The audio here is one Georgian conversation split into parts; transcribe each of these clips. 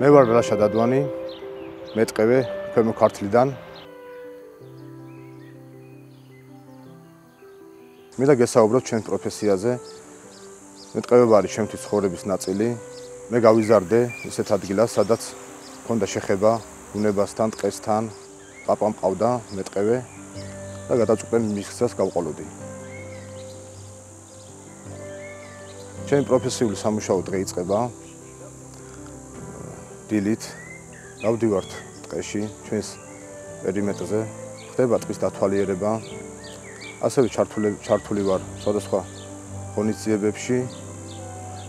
მე ვარ რაშა დადვანი, მეტყევე ქვემო ქართლიდან. მინდა გესაუბროთ ჩვენ პროფესიაზე. მეტყევება არის ჩემთვის ცხოვრების ნაწილი. მე გავიზარდე ისეთ ადგილას, სადაც მქონდა შეხება ბუნებასთან, ტყესთან, პაპა მყავდა მეტყევე და გადაწყვეტე მის გზას გავყოლოდი. ჩემი პროფესიული სამუშაო დღე იწყება დილით. გავდივართ ტყეში, ჩვენს პერიმეტრზე, ხდება ტყის დათვალიერება. ასევე ჩართული ვარ სხვადასხვა ღონისძიებებში.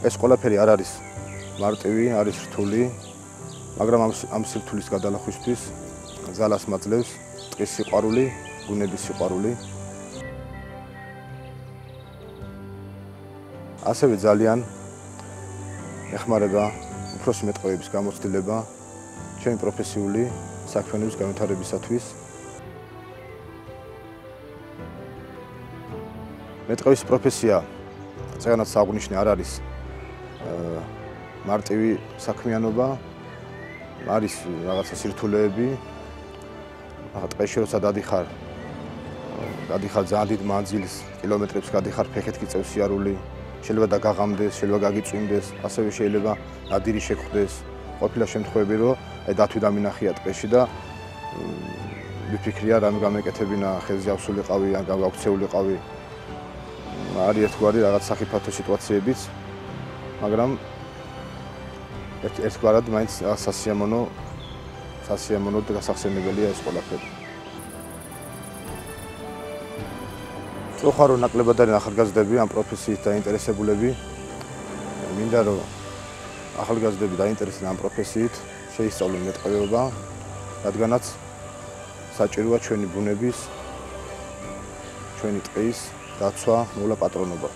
ეს ყველაფერი არ არის მარტივი, არის რთული, მაგრამ ამ სირთულის გადალახვისთვის ძალას მაძლევს ტყის სიყვარული, ბუნების სიყვარული. ასევე ძალიან ეხმარება უფროსი მეტყევების გამოცდილება ჩემი პროფესიული საქმიანობის განვითარებისათვის. მეტყევის პროფესია წეგანაც საღვნიშნე არ არის მარტივი საქმიანობა, არის რაღაცა სირთულეები. ტყეში როცა დადიხარ ძალიან დიდ მანძილს, კილომეტრებს გადიხარ, ფეხით გიწევს სიარული, შეიძლება დაგაღამდეს, შეიძლება გაგიწვიმდეს, ასევე შეიძლება ნადირი შეგხვდეს. ყოფილა შემთხვევები, რომ დათვი დამინახია ტყეში და ვიფიქრია რამე გამეკეთებინა, ხელზე ავსულიყავი, ან გავაქცეულიყავი. არის ერთგვარი რაღაც სახიფათო სიტუაციებიც, მაგრამ ერთგვარად მაინც სასიამოვნო და გასახსენებელია ეს ყველაფერი. წუხარო ნაკლებად არის ახალგაზრდები ამ პროფესიით დაინტერესებულები. მინდა რომ ახალგაზრდები დაინტერესდნენ ამ პროფესიით, შეისწავლონ მეტყევება, რადგანაც საჭიროა ჩვენი ბუნების, ჩვენი ტყის დაცვა, მოვლა პატრონობა.